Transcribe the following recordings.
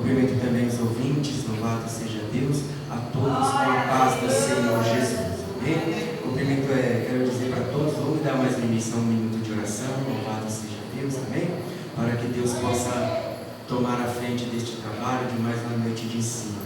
Cumprimento também os ouvintes, louvado seja Deus, a todos com a paz do Senhor Jesus. Amém? Cumprimento, quero dizer para todos, vamos dar mais limitação, um minuto de oração, louvado seja Deus, amém? Para que Deus possa tomar a frente deste trabalho de mais uma noite de ensino.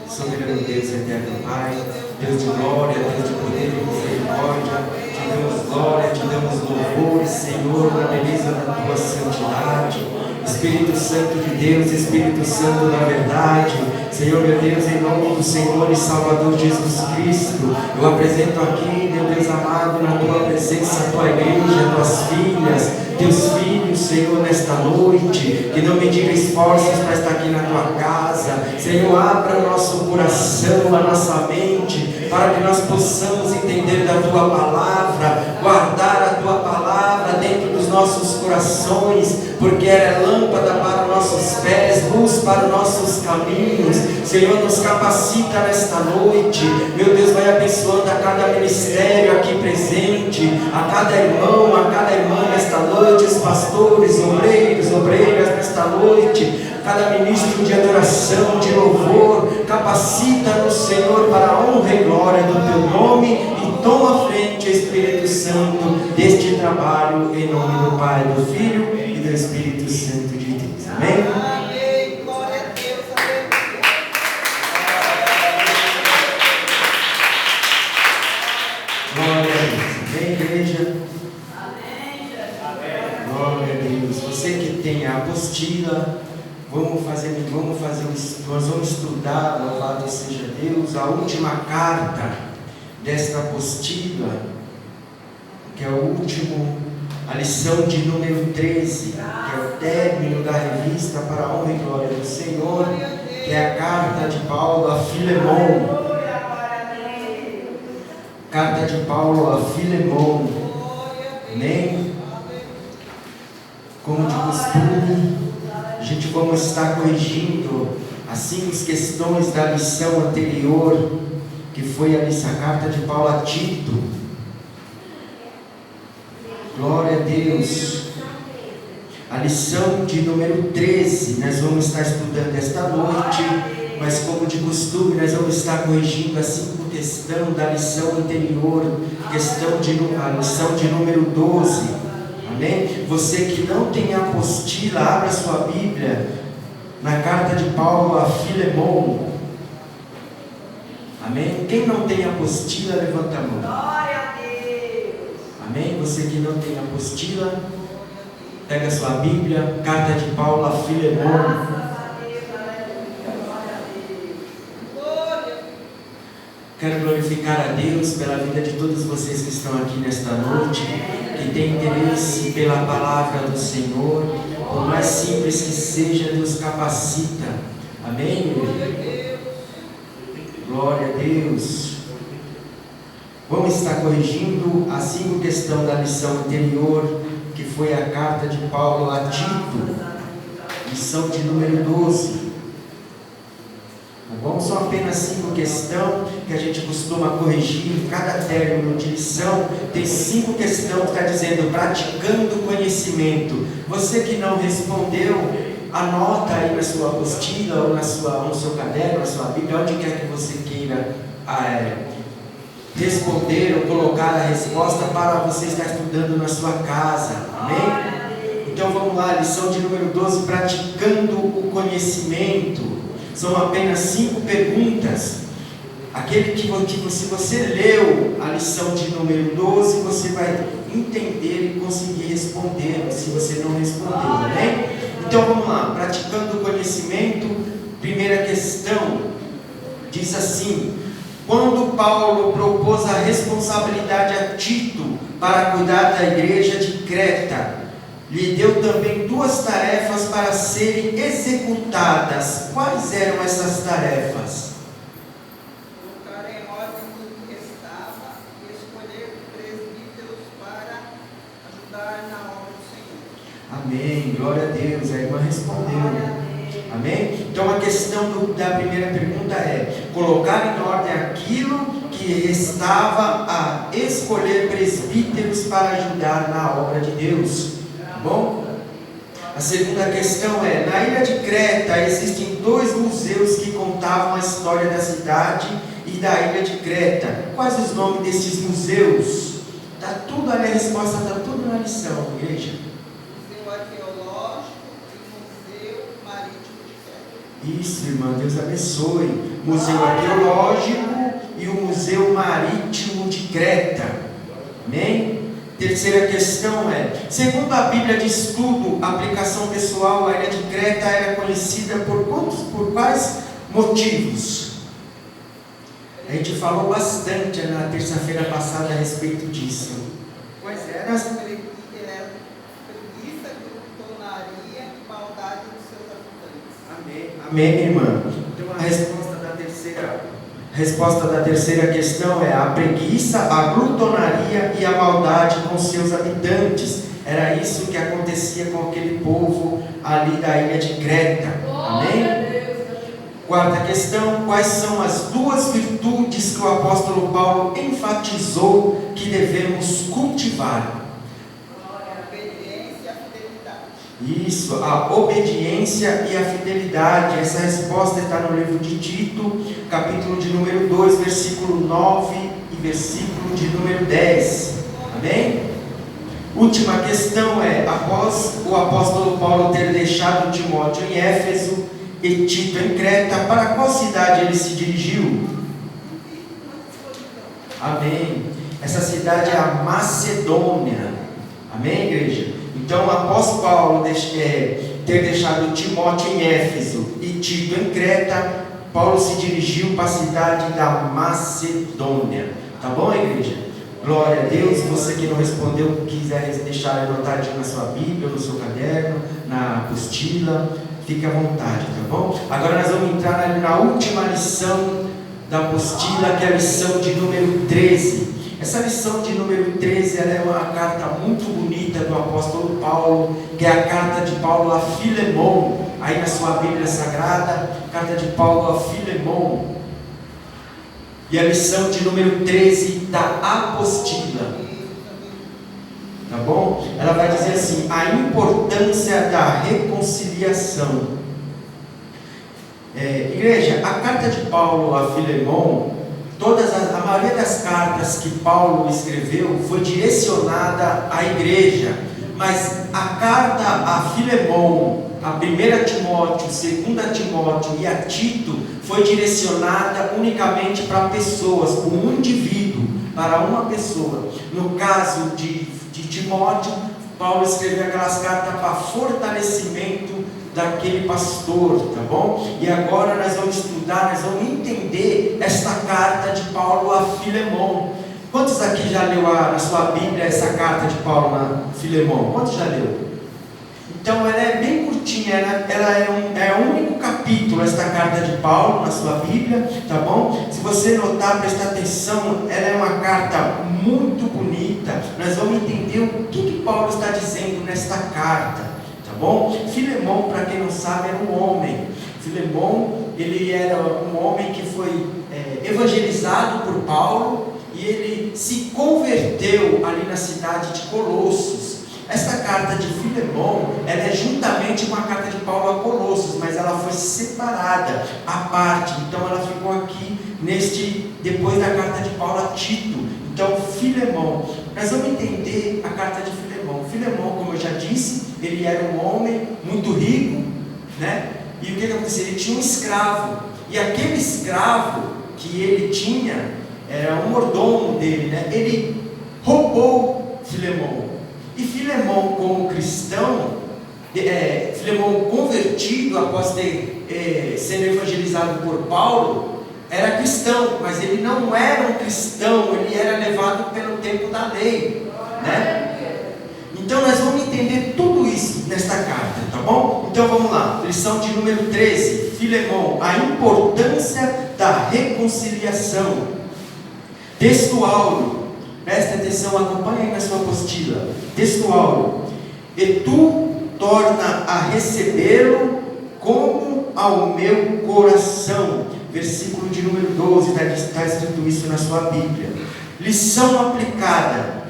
Soberano Deus, eterno Pai, Deus de glória, Deus de poder e misericórdia, te damos glória, te damos louvor, Senhor, na beleza da tua santidade. Espírito Santo de Deus, Espírito Santo da verdade, Senhor meu Deus, em nome do Senhor e Salvador Jesus Cristo, eu apresento aqui, meu Deus amado, na tua presença, a tua igreja, tuas filhas, teus filhos, Senhor, nesta noite, que não mediram esforços para estar aqui na tua casa. Senhor, abra o nosso coração, a nossa mente, para que nós possamos entender da tua palavra, guardar a tua palavra dentro dos nossos corações, porque ela é lâmpada para os nossos pés, luz para os nossos caminhos. Senhor, nos capacita nesta noite, meu Deus, vai abençoando a cada ministério aqui presente, a cada irmão, a cada irmã nesta noite, os pastores, obreiras nesta noite, cada ministro de adoração, de louvor. Capacita-nos, Senhor, para a honra e glória do teu nome, e toma a frente, Espírito Santo, deste trabalho, em nome do Pai, do Filho e do Espírito Santo de Deus. Amém? Amém. Glória a Deus. Glória a Deus. Amém, igreja? Amém. Glória a Deus. Você que tem a apostila, nós vamos estudar, louvado seja Deus, a última carta desta apostila, que é a lição de número 13, que é o término da revista para a honra e glória do Senhor, que é a carta de Paulo a Filemon. Carta de Paulo a Filemon. Amém? Como de costume, a gente vamos estar corrigindo as 5 questões da lição anterior, que foi a carta de Paulo a Tito. Glória a Deus. A lição de número 13, nós vamos estar estudando esta noite, mas como de costume, nós vamos estar corrigindo a 5 questões da lição anterior, a lição de número 12. Amém? Você que não tem a apostila, abra sua Bíblia na carta de Paulo a Filemon. Amém? Quem não tem apostila, levanta a mão. Glória a Deus. Amém? Você que não tem apostila, pega a sua Bíblia, carta de Paulo a Filemon. Quero glorificar a Deus pela vida de todos vocês que estão aqui nesta noite, que têm interesse pela palavra do Senhor. Por mais simples que seja, Deus capacita. Amém? Glória a Deus. Vamos estar corrigindo a 5 questões da lição anterior, que foi a carta de Paulo a Tito, lição de número 12. Tá bom? São apenas 5 questões que a gente costuma corrigir. Em cada término de lição tem 5 questões que está dizendo praticando conhecimento. Você que não respondeu, anota aí na sua apostila ou no seu caderno, na sua Bíblia, onde quer que você queira responder ou colocar a resposta para você estar estudando na sua casa. Amém? Então vamos lá, lição de número 12, praticando o conhecimento. São apenas 5 perguntas. Aquele que se você leu a lição de número 12, você vai entender e conseguir responder, se você não respondeu, amém? Então vamos lá, praticando o conhecimento. Primeira questão, diz assim: quando Paulo propôs a responsabilidade a Tito para cuidar da igreja de Creta, lhe deu também 2 tarefas para serem executadas. Quais eram essas tarefas? Colocar em ordem tudo que estava e escolher presbíteros para ajudar na obra do Senhor. Amém, glória a Deus. A irmã respondeu. Amém? Então a questão da primeira pergunta é colocar em ordem aquilo que estava a escolher presbíteros para ajudar na obra de Deus. Bom, a segunda questão é: na ilha de Creta existem 2 museus que contavam a história da cidade e da ilha de Creta. Quais os nomes desses museus? Está tudo ali, a resposta está tudo na lição, igreja. Museu Arqueológico e Museu Marítimo de Creta. Isso, irmã, Deus abençoe. Museu Arqueológico e o Museu Marítimo de Creta. Amém? Terceira questão é: segundo a Bíblia de Estudo, aplicação pessoal, a ilha de Creta era conhecida por quais motivos? A gente falou bastante na terça-feira passada a respeito disso. Quais eram as... Preguiça, glutonaria e maldade dos seus habitantes. Amém. Amém, irmã. Então a resposta da terceira questão é: a preguiça, a glutonaria e a maldade com seus habitantes. Era isso que acontecia com aquele povo ali da ilha de Creta. Amém? Quarta questão: quais são as duas virtudes que o apóstolo Paulo enfatizou que devemos cultivar? A obediência e a fidelidade. Isso, a obediência e a fidelidade. Essa resposta está no livro de Tito, capítulo de número 2, versículo 9 e versículo de número 10. Amém? Última questão é: após o apóstolo Paulo ter deixado Timóteo em Éfeso e Tito em Creta, para qual cidade ele se dirigiu? Amém. Essa cidade é a Macedônia. Amém, igreja? Então, após Paulo ter deixado Timóteo em Éfeso e Tito em Creta, Paulo se dirigiu para a cidade da Macedônia. Tá bom, igreja? Glória a Deus. Você que não respondeu, quiser deixar anotadinho na sua Bíblia, no seu caderno, na apostila, fique à vontade, tá bom? Agora nós vamos entrar na última lição da apostila, que é a lição de número 13. Essa lição de número 13, ela é uma carta muito bonita do apóstolo Paulo, que é a carta de Paulo a Filemon. Aí na sua Bíblia Sagrada, carta de Paulo a Filemon. E a lição de número 13 da apostila. Tá bom? Ela vai dizer assim: a importância da reconciliação. Igreja, a carta de Paulo a Filemon, a maioria das cartas que Paulo escreveu foi direcionada à igreja, mas a carta a Filemon, a 1 Timóteo, 2 Timóteo e a Tito foi direcionada unicamente para pessoas, para um indivíduo, para uma pessoa. No caso de Timóteo, Paulo escreveu aquelas cartas para fortalecimento daquele pastor, tá bom? E agora nós vamos estudar, nós vamos entender esta carta de Paulo a Filemon. Quantos aqui já leu na sua Bíblia essa carta de Paulo a Filemon? Quantos já leu? Então ela é bem curtinha, ela é o único capítulo, esta carta de Paulo na sua Bíblia, tá bom? Se você notar, prestar atenção, ela é uma carta muito bonita. Nós vamos entender o que Paulo está dizendo nesta carta. Bom, Filemon, para quem não sabe, era um homem. Filemon, ele era um homem que foi evangelizado por Paulo e ele se converteu ali na cidade de Colossos. Esta carta de Filemon, ela é juntamente com a carta de Paulo a Colossos, mas ela foi separada, à parte. Então ela ficou aqui depois da carta de Paulo a Tito. Então, Filemon, nós vamos entender a carta de Filemon. Filemon, como eu já disse, ele era um homem muito rico, né? E o que aconteceu? Ele tinha um escravo, e aquele escravo que ele tinha, era um mordomo dele, né? Ele roubou Filemon, e Filemon, como cristão, Filemon convertido após ter sendo evangelizado por Paulo, era cristão, mas ele não era um cristão, ele era levado pelo tempo da lei, né? Então nós vamos entender tudo isso nesta carta, tá bom? Então vamos lá, lição de número 13, Filemon, a importância da reconciliação. Texto áureo, presta atenção, acompanha aí na sua apostila. Texto áureo: e tu torna a recebê-lo como ao meu coração. Versículo de número 12, está escrito isso na sua Bíblia. Lição aplicada: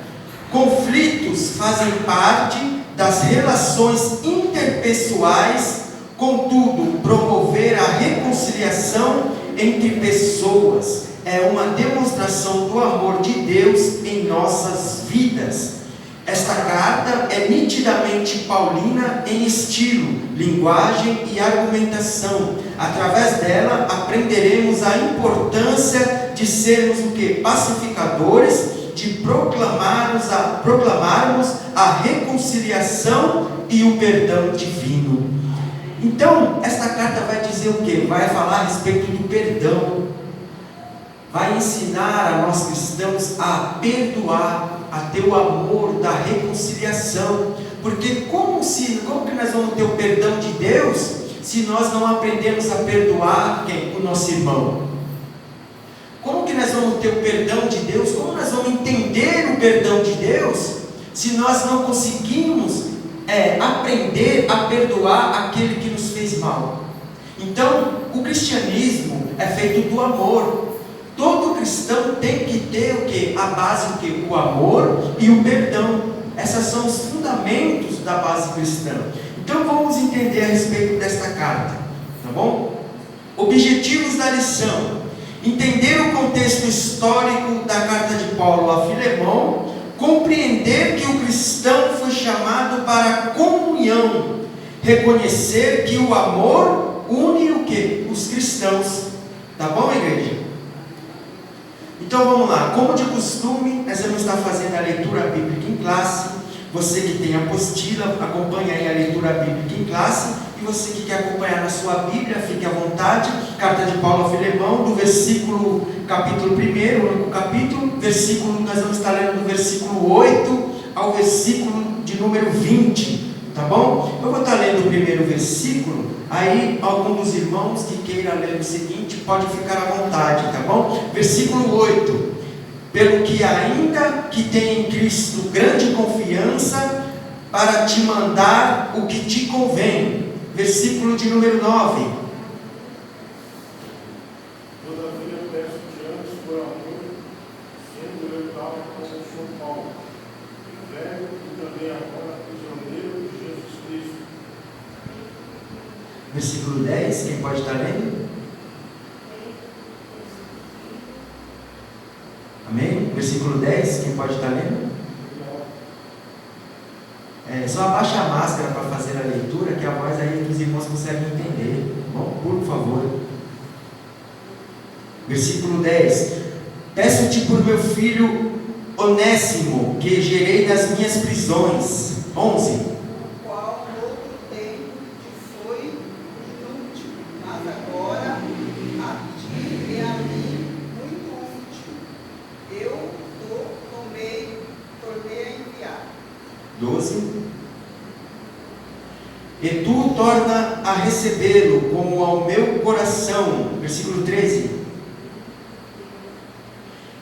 conflitos fazem parte das relações interpessoais, contudo, promover a reconciliação reconciliação entre pessoas. É uma demonstração do amor de Deus em nossas vidas. Esta carta é nitidamente paulina em estilo, linguagem e argumentação. Através dela aprenderemos a importância de sermos o que? Pacificadores, de proclamarmos a reconciliação e o perdão divino. Então, esta carta vai dizer o que? Vai falar a respeito do perdão. Vai ensinar a nós cristãos a perdoar, a ter o amor da reconciliação. Porque como que nós vamos ter o perdão de Deus se nós não aprendemos a perdoar quem? O nosso irmão? Como que nós vamos ter o perdão de Deus? Como nós vamos entender o perdão de Deus se nós não conseguimos aprender a perdoar aquele que nos fez mal? Então, o cristianismo é feito do amor. Todo cristão tem que ter o que? A base, o que? O amor e o perdão. Esses são os fundamentos da base cristã. Então vamos entender a respeito desta carta, tá bom? Objetivos da lição: entender o contexto histórico da carta de Paulo a Filemão, compreender que o cristão foi chamado para a comunhão, reconhecer que o amor une o que? Os cristãos, tá bom, igreja? Então vamos lá, como de costume, nós vamos estar fazendo a leitura bíblica em classe. Você que tem apostila, acompanha aí a leitura bíblica em classe. E você que quer acompanhar na sua Bíblia, fique à vontade. Carta de Paulo a Filemão, do versículo, capítulo 1, o único capítulo, nós vamos estar lendo do versículo 8 ao versículo de número 20, tá bom? Eu vou estar lendo o primeiro versículo. Aí, algum dos irmãos que queira ler o seguinte, pode ficar à vontade, tá bom? Versículo 8: pelo que ainda que tenha em Cristo grande confiança, para te mandar o que te convém. Versículo de número 9: todavia peço-te antes por amor, sendo eu tal como São Paulo, velho e também agora prisioneiro de Jesus Cristo. Versículo 10, quem pode estar lendo? Amém? Versículo 10, quem pode estar lendo? Só abaixa a máscara para fazer a leitura, que a voz aí dos irmãos conseguem entender. Bom, por favor. Versículo 10: peço-te por meu filho Onésimo, que gerei das minhas prisões. 11: e tu torna a recebê-lo como ao meu coração. Versículo 13: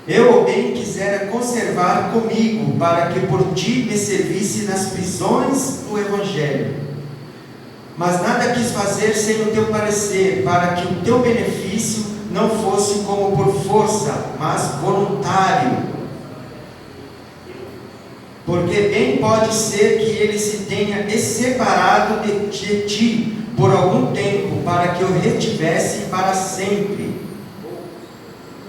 eu bem quisera conservar comigo, para que por ti me servisse nas prisões do Evangelho. Mas nada quis fazer sem o teu parecer, para que o teu benefício não fosse como por força, mas voluntário. Porque bem pode ser que ele se tenha separado de ti por algum tempo, para que eu retivesse para sempre.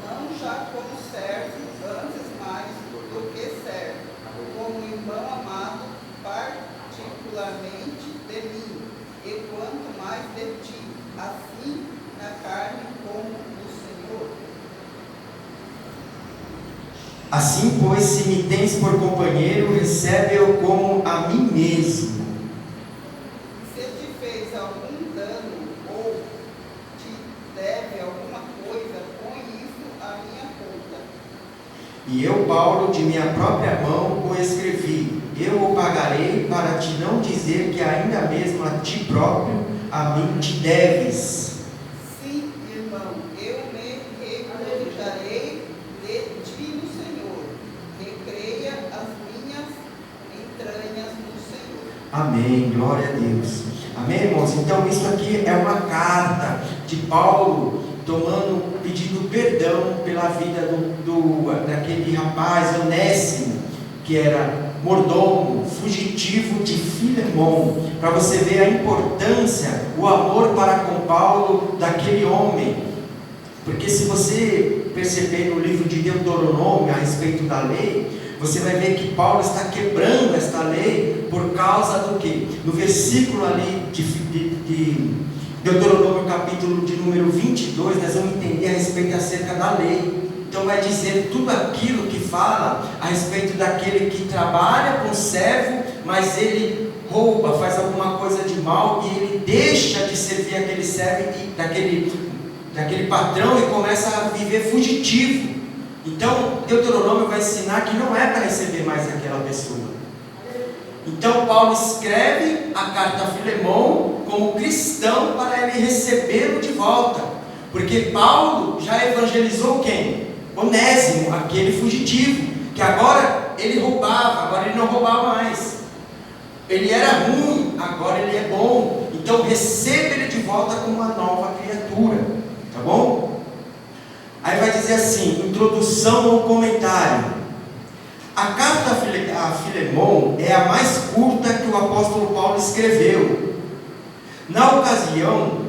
Não já como servo, antes mais do que servo, como irmão amado, particularmente de mim, e quanto mais de ti, assim na carne como no Senhor. Assim, pois, se me tens por companheiro, recebe-o como a mim mesmo. Se te fez algum dano ou te deve alguma coisa, põe isso à minha conta. E eu, Paulo, de minha própria mão o escrevi. Eu o pagarei, para te não dizer que ainda mesmo a ti próprio, a mim te deves. Sim, irmão, eu me regozijarei de ti no Senhor. Recreia as minhas entranhas no Senhor. Amém, glória a Deus. Amém, irmãos? Então isso aqui é uma carta de Paulo pedindo perdão pela vida daquele rapaz Onésimo, que era mordomo, fugitivo de Filemon, para você ver a importância, o amor para com Paulo daquele homem. Porque se você perceber no livro de Deuteronômio a respeito da lei, você vai ver que Paulo está quebrando esta lei por causa do quê? No versículo ali de Deuteronômio capítulo de número 22, nós vamos entender a respeito acerca da lei. Então vai dizer tudo aquilo que fala a respeito daquele que trabalha com o servo, mas ele rouba, faz alguma coisa de mal e ele deixa de servir aquele servo daquele patrão e começa a viver fugitivo. Então Deuteronômio vai ensinar que não é para receber mais aquela pessoa. Então Paulo escreve a carta a Filemon como cristão para ele recebê-lo de volta, porque Paulo já evangelizou quem? Onésimo, aquele fugitivo, que agora ele roubava, agora ele não roubava mais. Ele era ruim, agora ele é bom. Então receba ele de volta como uma nova criatura, tá bom? Aí vai dizer assim, introdução ou comentário. A carta a Filemon é a mais curta que o apóstolo Paulo escreveu. Na ocasião,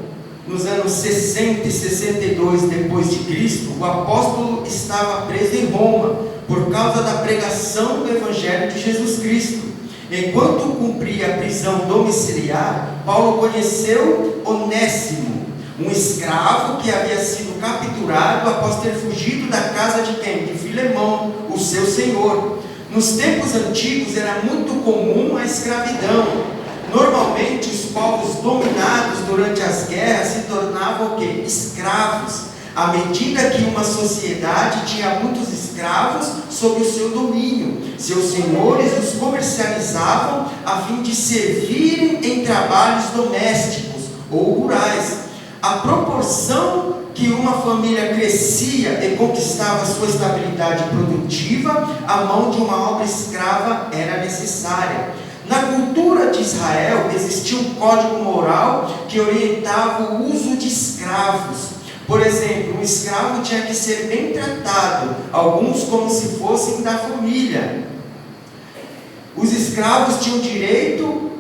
nos anos 60 e 62 depois de Cristo, o apóstolo estava preso em Roma por causa da pregação do Evangelho de Jesus Cristo. Enquanto cumpria a prisão domiciliar, Paulo conheceu Onésimo, um escravo que havia sido capturado após ter fugido da casa de quem? De Filemon, o seu senhor. Nos tempos antigos era muito comum a escravidão. Normalmente os povos dominados durante as guerras se tornavam o quê? Escravos, à medida que uma sociedade tinha muitos escravos sob o seu domínio. Seus senhores os comercializavam a fim de servirem em trabalhos domésticos ou rurais. A proporção que uma família crescia e conquistava sua estabilidade produtiva, a mão de uma obra escrava era necessária. Na cultura de Israel existia um código moral que orientava o uso de escravos. Por exemplo, um escravo tinha que ser bem tratado, alguns como se fossem da família. Os escravos tinham direito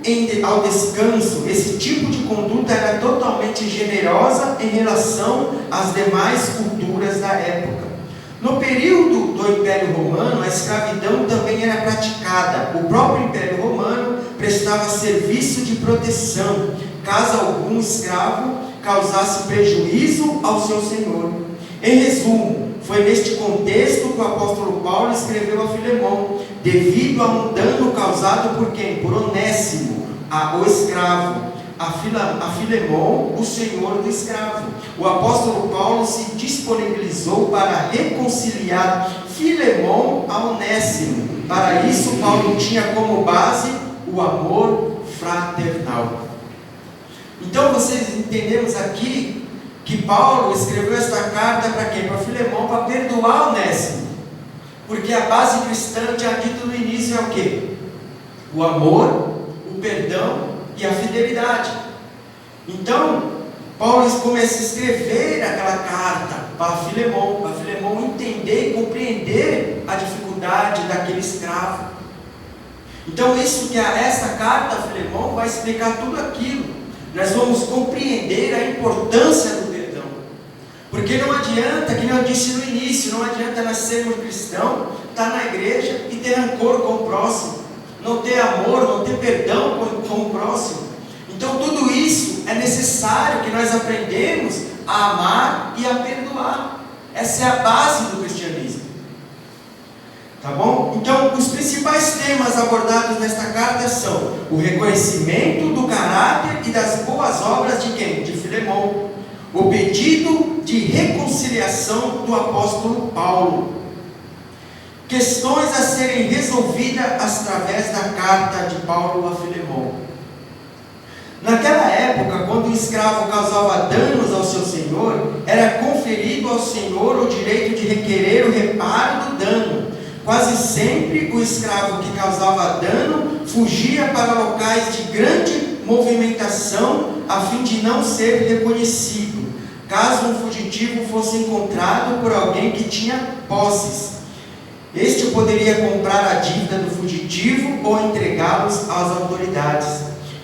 ao descanso. Esse tipo de conduta era totalmente generosa em relação às demais culturas da época. No período do Império Romano, a escravidão também era praticada. O próprio Império Romano prestava serviço de proteção, caso algum escravo causasse prejuízo ao seu senhor. Em resumo, foi neste contexto que o apóstolo Paulo escreveu a Filemon, devido a um dano causado por quem? Por Onésimo, o escravo. A Filemon, o senhor do escravo. O apóstolo Paulo se disponibilizou para reconciliar Filemon a Onésimo. Para isso, Paulo tinha como base o amor fraternal. Então, vocês entendemos aqui que Paulo escreveu esta carta para quem? Para Filemon, para perdoar Onésimo. Porque a base cristã, eu tinha dito no início, é o quê? O amor, o perdão e a fidelidade. Então, Paulo começa a escrever aquela carta para Filemon entender e compreender a dificuldade daquele escravo. Então, essa carta a Filemon vai explicar tudo aquilo. Nós vamos compreender a importância do perdão. Porque não adianta, que nem eu disse no início, não adianta nós sermos cristãos, estar na igreja e ter rancor com o próximo, não ter amor, não ter perdão com o próximo. Então tudo isso é necessário que nós aprendamos a amar e a perdoar. Essa é a base do cristianismo. Tá bom? Então os principais temas abordados nesta carta são o reconhecimento do caráter e das boas obras de quem? De Filemon. O pedido de reconciliação do apóstolo Paulo. Questões a serem resolvidas através da carta de Paulo a Filemon. Naquela época, quando o escravo causava danos ao seu senhor, era conferido ao senhor o direito de requerer o reparo do dano. Quase sempre o escravo que causava dano fugia para locais de grande movimentação a fim de não ser reconhecido, caso um fugitivo fosse encontrado por alguém que tinha posses. Este poderia comprar a dívida do fugitivo ou entregá-los às autoridades.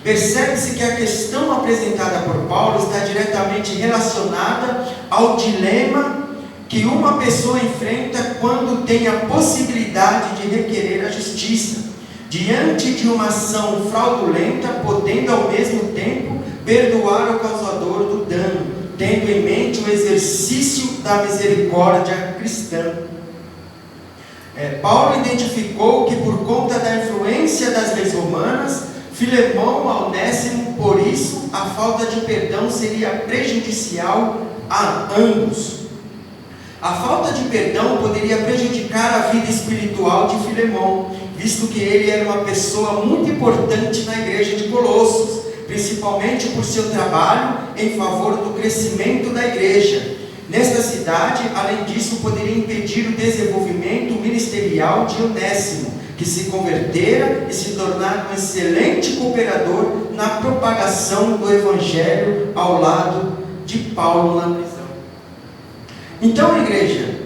Percebe-se que a questão apresentada por Paulo está diretamente relacionada ao dilema que uma pessoa enfrenta quando tem a possibilidade de requerer a justiça, diante de uma ação fraudulenta, podendo ao mesmo tempo perdoar o causador do dano, tendo em mente o exercício da misericórdia cristã. Paulo identificou que por conta da influência das leis romanas, Filemão a Onésimo, por isso, a falta de perdão seria prejudicial a ambos. A falta de perdão poderia prejudicar a vida espiritual de Filemão, visto que ele era uma pessoa muito importante na igreja de Colossos, principalmente por seu trabalho em favor do crescimento da igreja. Nesta cidade, além disso, poderia impedir o desenvolvimento ministerial de Onésimo, que se convertera e se tornara um excelente cooperador na propagação do Evangelho ao lado de Paulo na prisão. Então, igreja,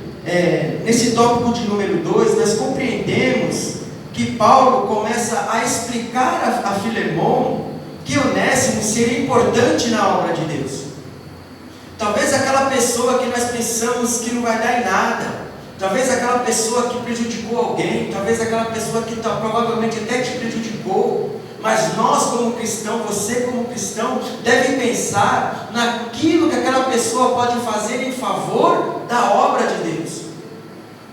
nesse tópico de número 2, nós compreendemos que Paulo começa a explicar a Filemão que Onésimo seria importante na obra de Deus. Talvez aquela pessoa que nós pensamos que não vai dar em nada, talvez aquela pessoa que prejudicou alguém, talvez aquela pessoa que provavelmente até te prejudicou, mas nós como cristão, você como cristão, deve pensar naquilo que aquela pessoa pode fazer em favor da obra de Deus,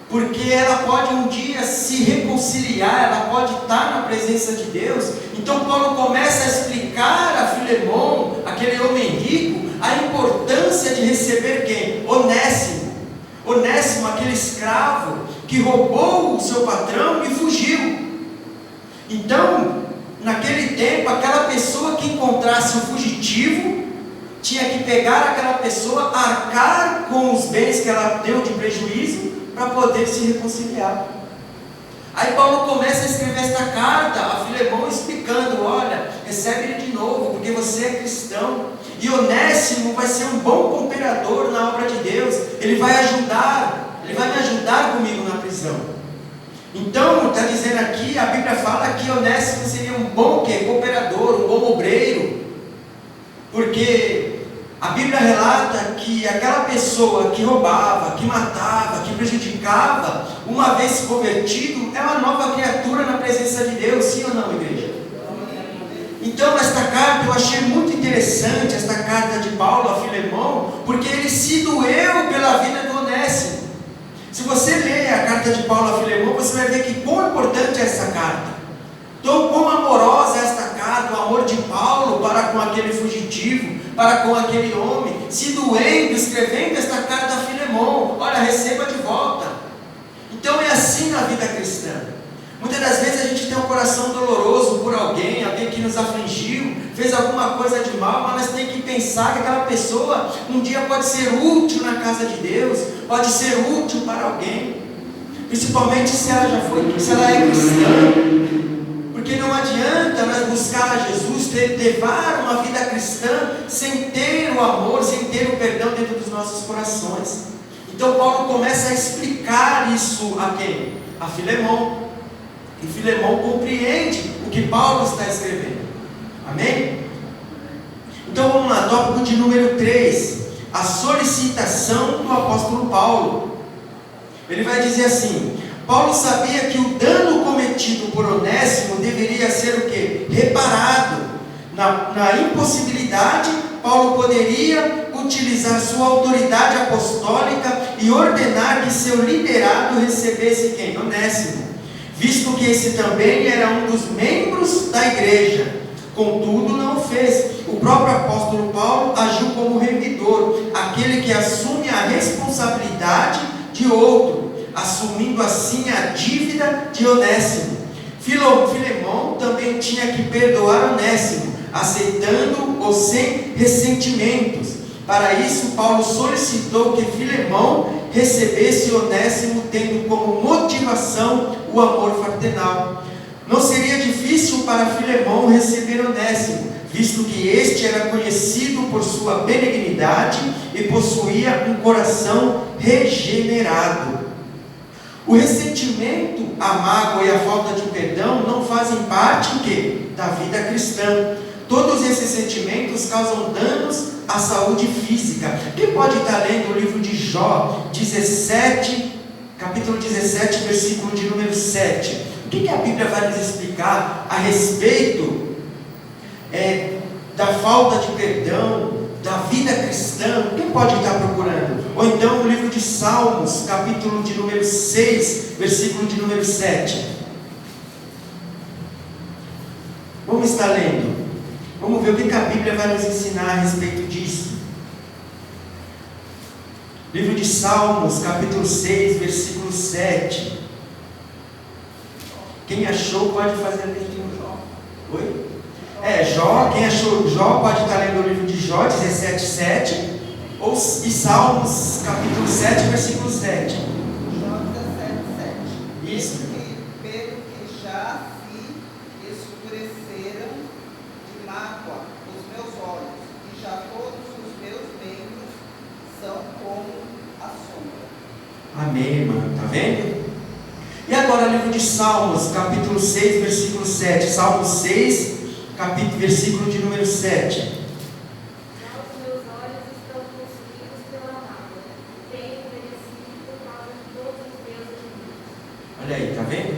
porque ela pode um dia se reconciliar, ela pode estar na presença de Deus. Então Paulo começa a explicar a Filemão, aquele homem rico, a importância de receber quem? Onésimo. Onésimo, aquele escravo que roubou o seu patrão e fugiu. Então, naquele tempo, aquela pessoa que encontrasse o fugitivo tinha que pegar aquela pessoa, arcar com os bens que ela deu de prejuízo para poder se reconciliar. Aí Paulo começa a escrever esta carta a Filemão explicando: olha, recebe ele de novo, porque você é cristão, e Onésimo vai ser um bom cooperador na obra de Deus, ele vai me ajudar comigo na prisão. Então, está dizendo aqui, a Bíblia fala que Onésimo seria um bom cooperador, um bom obreiro, porque a Bíblia relata que aquela pessoa que roubava, que matava, que prejudicava, uma vez se convertido, é uma nova criatura na presença de Deus, sim ou não, igreja? Então, esta carta eu achei muito interessante, esta carta de Paulo a Filemão, porque ele se doeu pela vida do Onésimo. Se você ler a carta de Paulo a Filemão, você vai ver que quão importante é essa carta. Então, quão amorosa é esta carta, o amor de Paulo para com aquele fugitivo, para com aquele homem, se doendo, escrevendo esta carta a Filemão: olha, receba de volta. Então é assim na vida cristã. Muitas das vezes a gente tem um coração doloroso por alguém que nos afligiu, fez alguma coisa de mal, mas nós temos que pensar que aquela pessoa um dia pode ser útil na casa de Deus, pode ser útil para alguém, principalmente se ela é cristã. Porque não adianta nós buscar a Jesus, levar uma vida cristã sem ter o amor, sem ter o perdão dentro dos nossos corações. Então Paulo começa a explicar isso a quem? A Filemão. E Filemão compreende o que Paulo está escrevendo. Amém? Então vamos lá, tópico de número 3, a solicitação do apóstolo Paulo. Ele vai dizer assim: Paulo sabia que o dano cometido por Onésimo deveria ser o quê? Reparado. Na impossibilidade, Paulo poderia utilizar sua autoridade apostólica e ordenar que seu liderado recebesse quem? Onésimo, visto que esse também era um dos membros da igreja. Contudo, não o fez. O próprio apóstolo Paulo agiu como revidor, aquele que assume a responsabilidade de outro, assumindo assim a dívida de Onésimo. Filemão também tinha que perdoar Onésimo, aceitando-o sem ressentimentos. Para isso, Paulo solicitou que Filemão recebesse Onésimo, tendo como motivação o amor fraternal. Não seria difícil para Filemão receber Onésimo, visto que este era conhecido por sua benignidade e possuía um coração regenerado. O ressentimento, a mágoa e a falta de perdão não fazem parte o quê? Da vida cristã. Todos esses sentimentos causam danos à saúde física. Quem pode estar lendo o livro de Jó 17, capítulo 17, versículo de número 7? O que a Bíblia vai nos explicar a respeito da falta de perdão, da vida cristã? Quem pode estar procurando? Ou então o livro de Salmos, capítulo de número 6, versículo de número 7. Vamos estar lendo. Vamos ver o que a Bíblia vai nos ensinar a respeito disso. Livro de Salmos, capítulo 6, versículo 7. Quem achou pode fazer a leitura. Oi? Jó, quem achou Jó pode estar lendo o livro de Jó 17, 7. E Salmos, capítulo 7, versículo 7. Jó 17, 7. Isso. Pelo que já se escureceram de mágoa os meus olhos, e já todos os meus membros são como a sombra. Amém, irmão. Está vendo? E agora o livro de Salmos, capítulo 6, versículo 7. Salmos 6, capítulo, versículo de número 7. Os meus olhos estão consumidos pela mágoa, tenho merecido por causa de todos os meus inimigos. Olha aí, está vendo?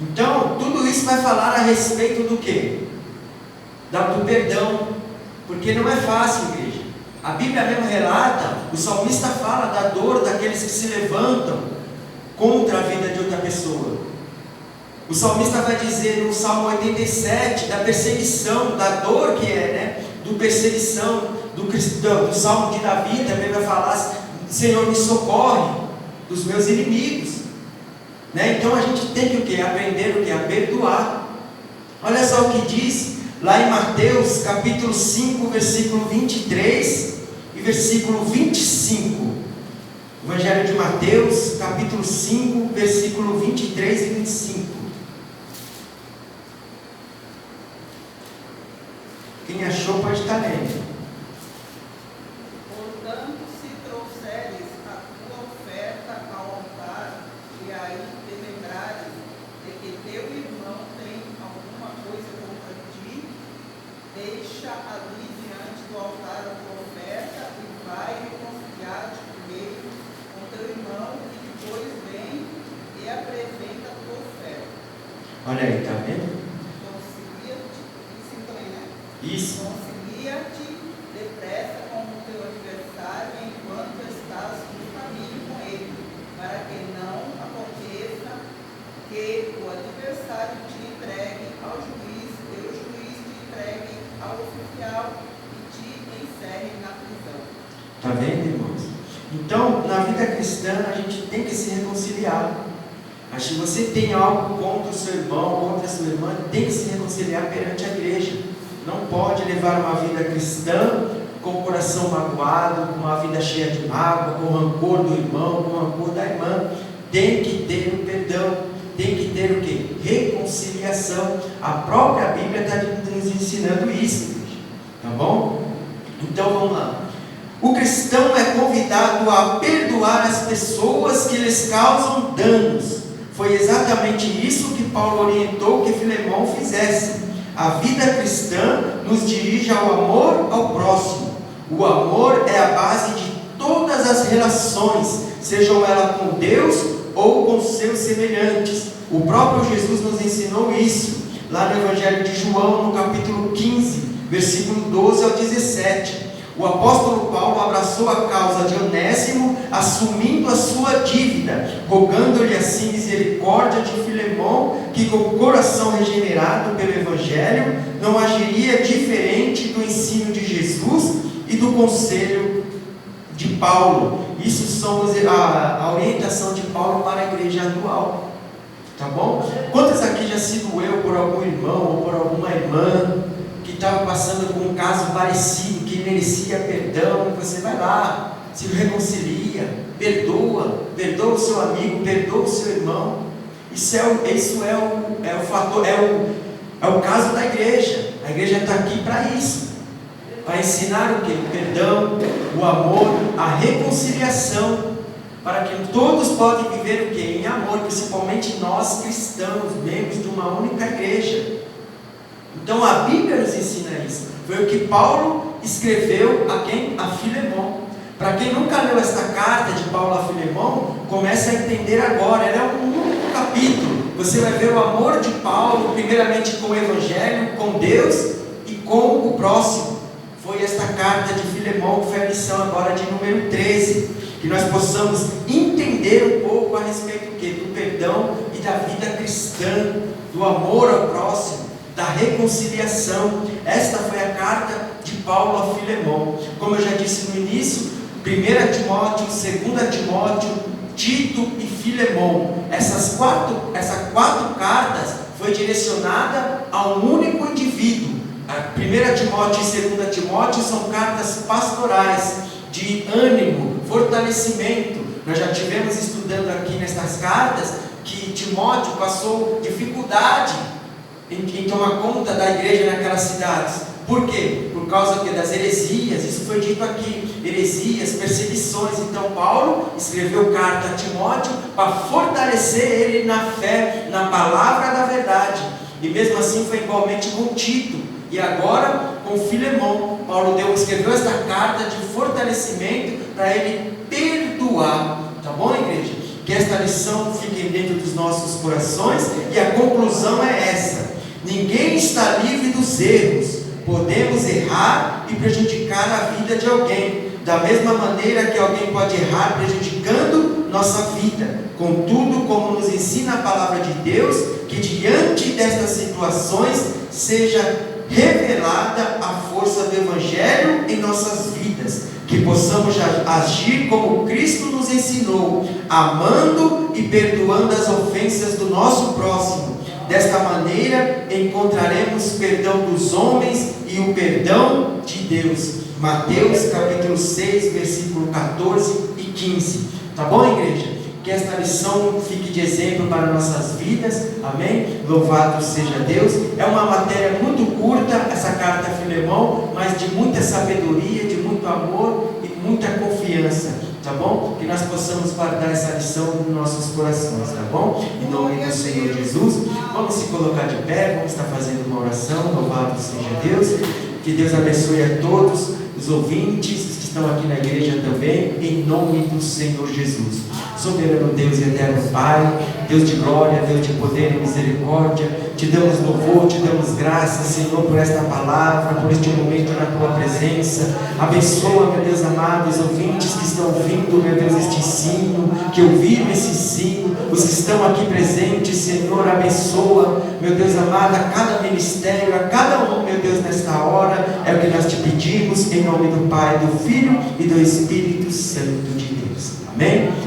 Então, tudo isso vai falar a respeito do quê? Do perdão. Porque não é fácil, igreja. A Bíblia mesmo relata, o salmista fala da dor daqueles que se levantam contra a vida de outra pessoa. O salmista vai dizer no Salmo 87 da perseguição, da dor que é, do perseguição, do Salmo de Davi também vai falar: Senhor, me socorre dos meus inimigos. Então a gente tem que o quê? Aprender o quê? A perdoar. Olha só o que diz lá em Mateus capítulo 5, versículo 23 e versículo 25. Evangelho de Mateus, capítulo 5, versículo 23 e 25. Quem achou pode estar lendo. Portanto, se trouxeres a tua oferta ao altar, e aí te lembrares de que teu irmão tem alguma coisa contra ti, deixa ali diante do altar a tua oferta e vai reconciliar-te primeiro com teu irmão, e depois vem e apresenta a tua oferta. Olha aí, está vendo? Concilia-te, isso também, né? Isso. Concilia-te depressa com o teu adversário enquanto estás no caminho com ele, para que não aconteça que o adversário te entregue ao juiz, e o juiz te entregue ao oficial e te encerre na prisão. Está vendo, irmãos? Então, na vida cristã, a gente tem que se reconciliar. Mas se você tem algo contra o seu irmão, contra a sua irmã, tem que se reconciliar perante a igreja. Não pode levar uma vida cristã com o coração magoado, com uma vida cheia de mágoa, com o rancor do irmão, com o rancor da irmã. Tem que ter o perdão, tem que ter o quê? Reconciliação. A própria Bíblia está nos ensinando isso, tá bom? Então vamos lá. O cristão é convidado a perdoar as pessoas que lhes causam danos. Foi exatamente isso que Paulo orientou que Filemão fizesse. A vida cristã nos dirige ao amor ao próximo. O amor é a base de todas as relações, sejam elas com Deus ou com seus semelhantes. O próprio Jesus nos ensinou isso, lá no Evangelho de João, no capítulo 15, versículo 12 ao 17. O apóstolo Paulo abraçou a causa de Onésimo, assumindo a sua dívida, rogando-lhe assim misericórdia de Filemão, que com o coração regenerado pelo Evangelho, não agiria diferente do ensino de Jesus e do conselho de Paulo. Isso são a orientação de Paulo para a igreja atual. Tá bom? Quantos aqui já se doeu por algum irmão ou por alguma irmã que estava passando por um caso parecido, que merecia perdão? Você vai lá, se reconcilia, perdoa o seu amigo, perdoa o seu irmão. Isso é o fator, é o caso da igreja. A igreja está aqui para isso, para ensinar o quê? O perdão, o amor, a reconciliação, para que todos possam viver o quê? Em amor, principalmente nós cristãos, membros de uma única igreja. Então a Bíblia nos ensina isso. Foi o que Paulo escreveu a quem? A Filemão. Para quem nunca leu esta carta de Paulo a Filemão, comece a entender agora. Ela é um único capítulo. Você vai ver o amor de Paulo, primeiramente com o Evangelho, com Deus e com o próximo. Foi esta carta de Filemão que foi a lição agora de número 13. Que nós possamos entender um pouco a respeito do quê? Do perdão e da vida cristã, do amor ao próximo, da reconciliação. Esta foi a carta de Paulo a Filemão. Como eu já disse no início, 1 Timóteo, 2 Timóteo, Tito e Filemão. Essas quatro cartas foi direcionada a um único indivíduo. A 1 Timóteo e 2 Timóteo são cartas pastorais, de ânimo, fortalecimento. Nós já tivemos estudando aqui nestas cartas que Timóteo passou dificuldade em tomar conta da igreja naquelas cidades. Por quê? Por causa das heresias. Isso foi dito aqui, heresias, perseguições. Então Paulo escreveu carta a Timóteo para fortalecer ele na fé, na palavra da verdade. E mesmo assim foi igualmente com Tito. E agora com Filemão, Paulo escreveu esta carta de fortalecimento para ele perdoar. Tá bom, igreja? Que esta lição fique dentro dos nossos corações. E a conclusão é essa: ninguém está livre dos erros. Podemos errar e prejudicar a vida de alguém, da mesma maneira que alguém pode errar prejudicando nossa vida. Contudo, como nos ensina a palavra de Deus, que diante destas situações seja revelada a força do Evangelho em nossas vidas, que possamos agir como Cristo nos ensinou, amando e perdoando as ofensas do nosso próximo. Desta maneira encontraremos perdão dos homens e o perdão de Deus. Mateus capítulo 6, versículo 14 e 15. Tá bom, igreja? Que esta lição fique de exemplo para nossas vidas. Amém? Louvado seja Deus. É uma matéria muito curta, essa carta a Filemão, mas de muita sabedoria, de muito amor e muita confiança. Tá bom? Que nós possamos guardar essa lição nos nossos corações, tá bom? Em nome do Senhor Jesus. Vamos se colocar de pé, vamos estar fazendo uma oração. Louvado seja Deus. Que Deus abençoe a todos os ouvintes que estão aqui na igreja também, em nome do Senhor Jesus. Soberano Deus e eterno Pai, Deus de glória, Deus de poder e misericórdia, te damos louvor, te damos graça, Senhor, por esta palavra, por este momento na tua presença. Abençoa, meu Deus amado, os ouvintes que estão ouvindo, meu Deus, este ensino, que ouviram esse ensino, os que estão aqui presentes, Senhor, abençoa, meu Deus amado, a cada ministério, a cada um, meu Deus, nesta hora, é o que nós te pedimos, em nome do Pai, do Filho e do Espírito Santo de Deus. Amém?